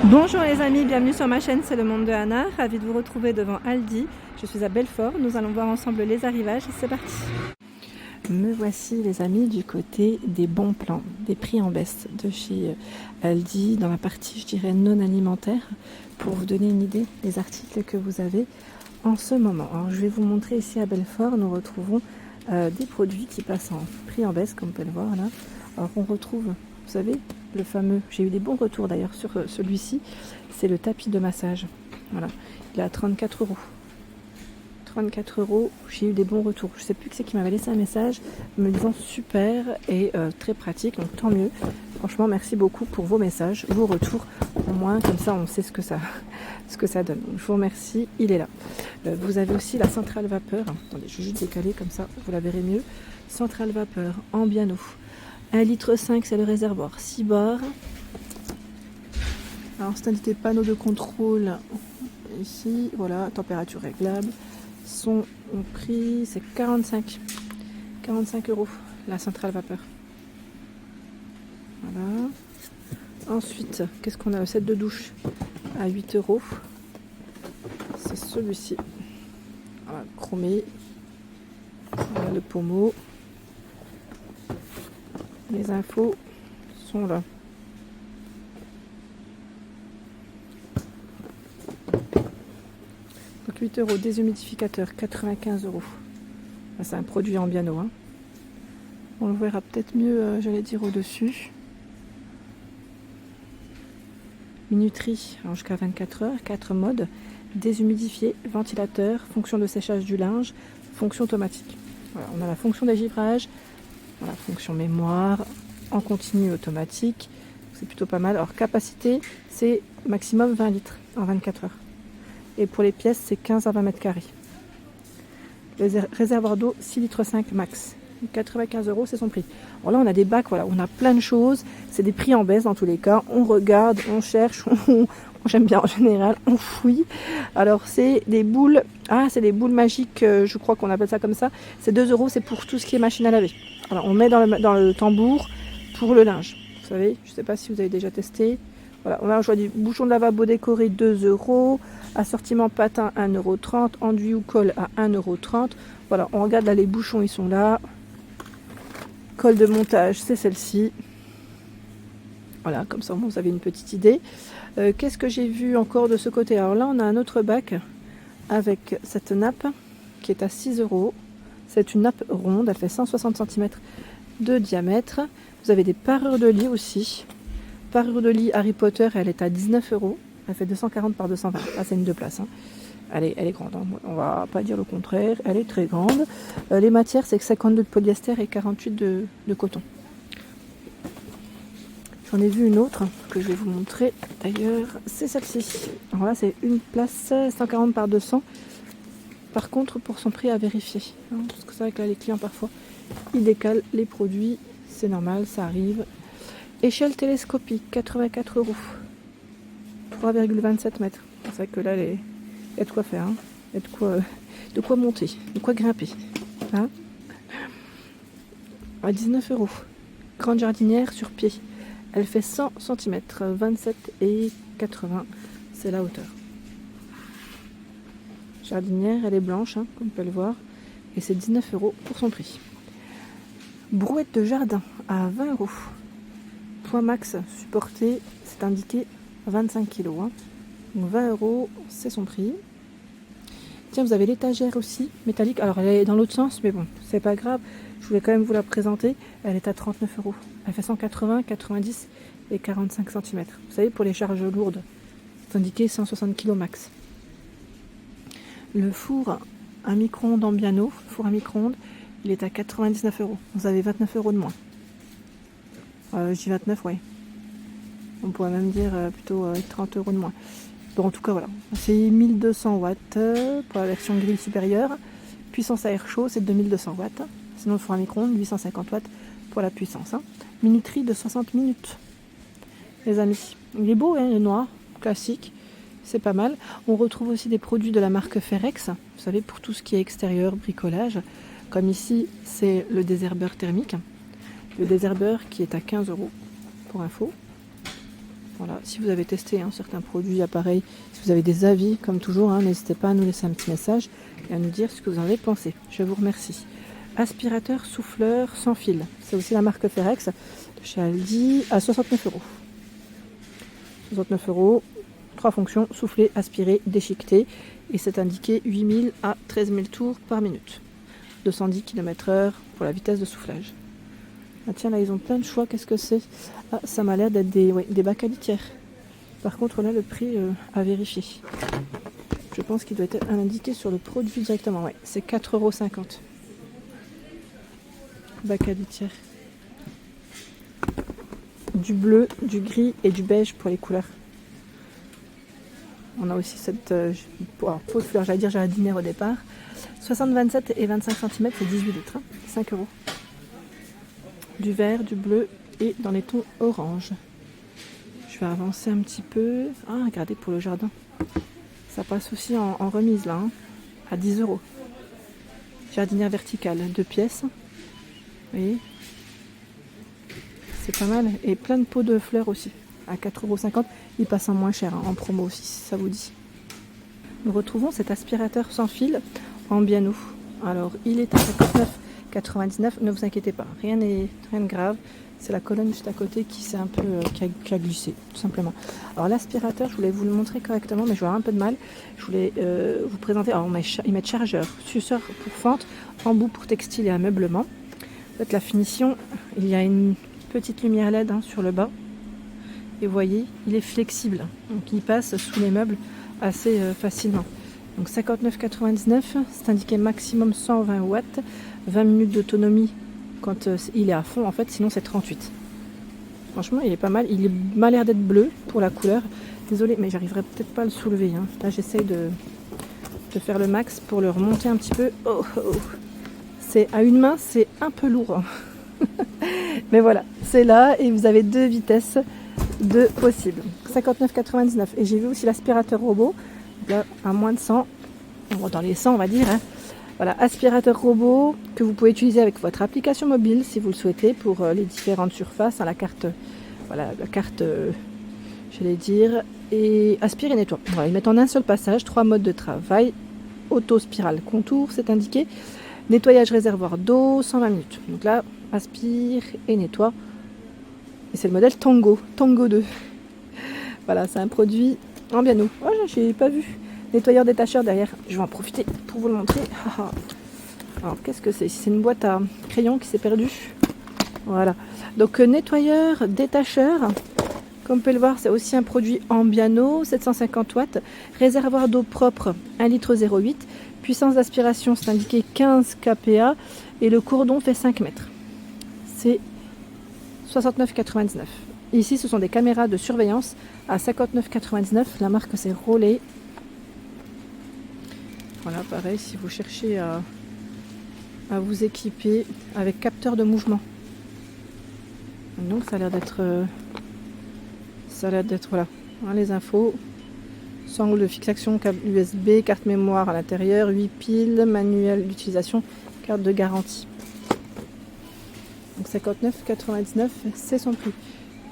Bonjour les amis, bienvenue sur ma chaîne C'est le monde de Anna, ravie de vous retrouver devant Aldi. Je suis à Belfort, nous allons voir ensemble les arrivages, c'est parti. Me voici les amis du côté des bons plans, des prix en baisse de chez Aldi, dans la partie je dirais non alimentaire, pour vous donner une idée des articles que vous avez en ce moment. Alors je vais vous montrer ici à Belfort, nous retrouvons des produits qui passent en prix en baisse comme vous pouvez le voir là. Alors on retrouve, vous savez, le fameux, j'ai eu des bons retours d'ailleurs sur celui-ci, c'est le tapis de massage. Voilà, il est à 34 euros. 34 euros, j'ai eu des bons retours. Je sais plus qui c'est qui m'avait laissé un message me disant super et très pratique, donc tant mieux. Franchement, merci beaucoup pour vos messages, vos retours. Au moins, comme ça, on sait ce que ça donne. Donc, je vous remercie, il est là. Vous avez aussi la centrale vapeur. Attendez, je vais juste décaler comme ça, vous la verrez mieux. Centrale vapeur en Biano. 1,5 litre, c'est le réservoir 6 bars. Alors, c'est indiqué panneau de contrôle ici. Voilà, température réglable. Son prix, c'est 45 euros la centrale vapeur. Voilà. Ensuite, qu'est-ce qu'on a? Le set de douche à 8 euros. C'est celui-ci. Voilà, chromé. Voilà le pommeau. Les infos sont là. Donc 8 euros, déshumidificateur, 95 euros. C'est un produit en Biano. Hein. On le verra peut-être mieux, j'allais dire, au-dessus. Minuterie, jusqu'à 24 heures, 4 modes. Déshumidifié, ventilateur, fonction de séchage du linge, fonction automatique. Voilà, on a la fonction dégivrage, voilà, fonction mémoire, en continu automatique. C'est plutôt pas mal. Alors capacité, c'est maximum 20 litres en 24 heures. Et pour les pièces, c'est 15 à 20 mètres carrés. Le réservoir d'eau, 6,5 litres max. 95 euros, c'est son prix. Alors là, on a des bacs, voilà, on a plein de choses. C'est des prix en baisse dans tous les cas. On regarde, on cherche, j'aime bien en général, on fouille. Alors, c'est des boules, c'est des boules magiques, je crois qu'on appelle ça comme ça. C'est 2 euros, c'est pour tout ce qui est machine à laver. Alors, on met dans le tambour pour le linge. Vous savez, je ne sais pas si vous avez déjà testé. Voilà, on a un choix du bouchon de lavabo décoré 2 euros. Assortiment patin 1,30 €, enduit ou colle à 1,30 €. Voilà, on regarde là, les bouchons ils sont là. Colle de montage, c'est celle-ci. Voilà, comme ça vous avez une petite idée. Qu'est-ce que j'ai vu encore de ce côté? Alors là, on a un autre bac avec cette nappe qui est à 6 euros. C'est une nappe ronde, elle fait 160 cm de diamètre. Vous avez des parures de lit aussi. Parure de lit Harry Potter, elle est à 19 euros. Elle fait 240 par 220. Ah, c'est une 2 places. Hein. Elle est grande. Hein. On va pas dire le contraire. Elle est très grande. Les matières, c'est que 52 de polyester et 48 de coton. J'en ai vu une autre que je vais vous montrer. D'ailleurs, c'est celle-ci. Alors là, c'est une place 140 par 200. Par contre, pour son prix à vérifier. Hein, parce que c'est vrai que là, les clients, parfois, ils décalent les produits. C'est normal, ça arrive. Échelle télescopique, 84 euros. 3,27 mètres. C'est vrai que là, il y a de quoi faire. Hein. Il y a de quoi monter, de quoi grimper. Hein. À 19 euros. Grande jardinière sur pied. Elle fait 100 cm, 27 et 80. C'est la hauteur. Jardinière, elle est blanche, hein, comme on peut le voir. Et c'est 19 euros pour son prix. Brouette de jardin à 20 euros. Poids max supporté, c'est indiqué 25 kg. Hein. Donc 20 euros, c'est son prix. Tiens, vous avez l'étagère aussi, métallique. Alors, elle est dans l'autre sens, mais bon, c'est pas grave. Je voulais quand même vous la présenter. Elle est à 39 euros. Elle fait 180, 90 et 45 cm. Vous savez, pour les charges lourdes, c'est indiqué 160 kg max. Le four à micro-ondes en Biano, four à micro-ondes, il est à 99 euros. Vous avez 29 euros de moins. Je dis 29, ouais. On pourrait même dire plutôt 30 euros de moins. Bon, en tout cas, voilà. C'est 1200 watts pour la version grille supérieure. Puissance à air chaud, c'est 2200 watts. Sinon, il faut un micro-ondes, 850 watts pour la puissance. Hein. Minuterie de 60 minutes, les amis. Il est beau, hein, le noir, classique. C'est pas mal. On retrouve aussi des produits de la marque Ferrex. Vous savez, pour tout ce qui est extérieur, bricolage. Comme ici, c'est le désherbeur thermique. Le désherbeur qui est à 15 euros pour info. Voilà, si vous avez testé certains produits, appareils, si vous avez des avis, comme toujours, n'hésitez pas à nous laisser un petit message et à nous dire ce que vous en avez pensé. Je vous remercie. Aspirateur souffleur sans fil. C'est aussi la marque Ferrex de chez Aldi à 69 €. 69 €, 3 fonctions, souffler, aspirer, déchiqueter. Et c'est indiqué 8000 à 13 000 tours par minute. 210 km/h pour la vitesse de soufflage. Ah tiens, là ils ont plein de choix, qu'est-ce que c'est? Ah, ça m'a l'air d'être des bacs à litière. Par contre là le prix à vérifier. Je pense qu'il doit être indiqué sur le produit directement. Ouais, c'est 4,50 €. Bac à litière. Du bleu, du gris et du beige pour les couleurs. On a aussi cette peau de fleur, j'allais dire jardinière au départ. 60, 27 et 25 cm, c'est 18 litres. 5 €. Du vert, du bleu et dans les tons orange. Je vais avancer un petit peu. Ah, regardez pour le jardin. Ça passe aussi en remise là, à 10 €. Jardinière verticale, 2 pièces. Vous voyez, c'est pas mal. Et plein de pots de fleurs aussi, à 4,50 €. Il passe en moins cher, en promo aussi, si ça vous dit. Nous retrouvons cet aspirateur sans fil en Biano. Alors, il est à 59,99 €. Ne vous inquiétez pas, rien de grave. C'est la colonne juste à côté qui s'est un peu qui a glissé, tout simplement. Alors l'aspirateur, je voulais vous le montrer correctement, mais je vais avoir un peu de mal. Je voulais vous présenter. Alors ils mettent chargeur, suceur pour fente, embout pour textile et ameublement. En fait, la finition, il y a une petite lumière LED sur le bas. Et vous voyez, il est flexible, donc il passe sous les meubles assez facilement. Donc 59,99 €, c'est indiqué maximum 120 watts, 20 minutes d'autonomie quand il est à fond, en fait, sinon c'est 38. Franchement, il est pas mal. Il m'a l'air d'être bleu pour la couleur. Désolée, mais j'arriverai peut-être pas à le soulever. Là, j'essaye de faire le max pour le remonter un petit peu. Oh, oh. C'est à une main, c'est un peu lourd. Mais voilà, c'est là et vous avez 2 vitesses de possible. 59,99 €. Et j'ai vu aussi l'aspirateur robot. Là, à moins de 100. Dans les 100, on va dire. Voilà, aspirateur robot que vous pouvez utiliser avec votre application mobile si vous le souhaitez pour les différentes surfaces. La carte, j'allais dire, et aspire et nettoie. Voilà, ils mettent en un seul passage 3 modes de travail. Auto, spirale, contour, c'est indiqué. Nettoyage réservoir d'eau, 120 minutes. Donc là, aspire et nettoie. Et c'est le modèle Tango 2. Voilà, c'est un produit en Biano. Oh, j'ai pas vu. Nettoyeur détacheur derrière, je vais en profiter pour vous le montrer. Alors qu'est-ce que c'est? C'est une boîte à crayon qui s'est perdue. Voilà. Donc nettoyeur détacheur, comme vous pouvez le voir, c'est aussi un produit en Biano, 750 watts. Réservoir d'eau propre, 1,08 litre. Puissance d'aspiration, c'est indiqué 15 kPa. Et le cordon fait 5 mètres. C'est 69,99 €. Ici, ce sont des caméras de surveillance à 59,99 €. La marque, c'est Rollet. Voilà, pareil, si vous cherchez à vous équiper avec capteur de mouvement. Donc ça a l'air d'être voilà, les infos. Sangle de fixation, câble USB, carte mémoire à l'intérieur, 8 piles, manuel d'utilisation, carte de garantie. Donc 59,99 €, c'est son prix.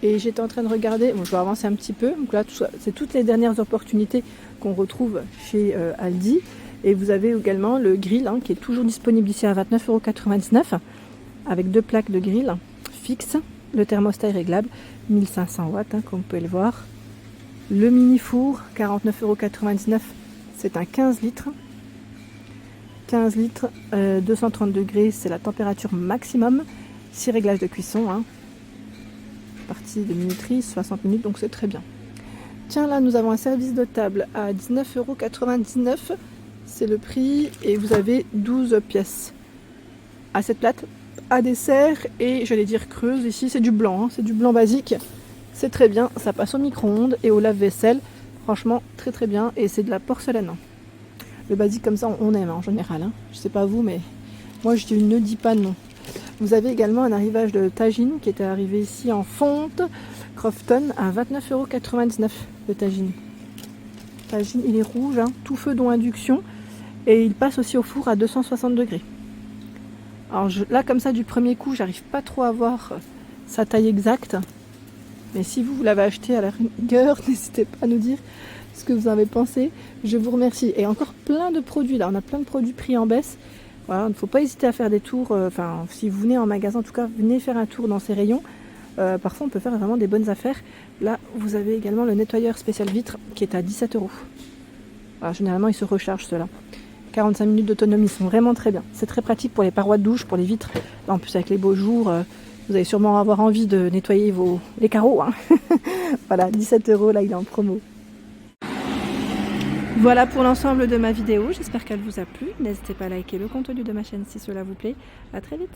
Et j'étais en train de regarder, bon, je vais avancer un petit peu. Donc là, c'est toutes les dernières opportunités qu'on retrouve chez Aldi. Et vous avez également le grill qui est toujours disponible ici à 29,99 € avec 2 plaques de grill fixes. Le thermostat est réglable, 1500 watts, comme vous pouvez le voir. Le mini four, 49,99 €, c'est un 15 litres. 15 litres, 230 degrés, c'est la température maximum. 6 réglages de cuisson. Partie de minuterie, 60 minutes, donc c'est très bien. Tiens, là, nous avons un service de table à 19,99 €. C'est le prix et vous avez 12 pièces. Assiette plate, à dessert et j'allais dire creuse. Ici, c'est du blanc, c'est du blanc basique. C'est très bien, ça passe au micro-ondes et au lave-vaisselle. Franchement, très très bien et c'est de la porcelaine. Le basique comme ça, on aime en général. Je sais pas vous, mais moi, je ne dis pas non. Vous avez également un arrivage de tagine qui était arrivé ici en fonte. Crofton à 29,99 € le tagine. Tagine, il est rouge, tout feu dont induction. Et il passe aussi au four à 260 degrés. Alors là, comme ça, du premier coup, j'arrive pas trop à voir sa taille exacte. Mais si vous l'avez acheté à la rigueur, n'hésitez pas à nous dire ce que vous en avez pensé. Je vous remercie. Et encore plein de produits là, on a plein de produits pris en baisse. Voilà, il ne faut pas hésiter à faire des tours. Enfin, si vous venez en magasin, en tout cas, venez faire un tour dans ces rayons. Parfois, on peut faire vraiment des bonnes affaires. Là, vous avez également le nettoyeur spécial vitre qui est à 17 €. Voilà, généralement, il se recharge ceux-là. 45 minutes d'autonomie, ils sont vraiment très bien. C'est très pratique pour les parois de douche, pour les vitres. Là, en plus, avec les beaux jours, vous allez sûrement avoir envie de nettoyer les carreaux. Hein. Voilà, 17 €, là, il est en promo. Voilà pour l'ensemble de ma vidéo. J'espère qu'elle vous a plu. N'hésitez pas à liker le contenu de ma chaîne si cela vous plaît. À très vite.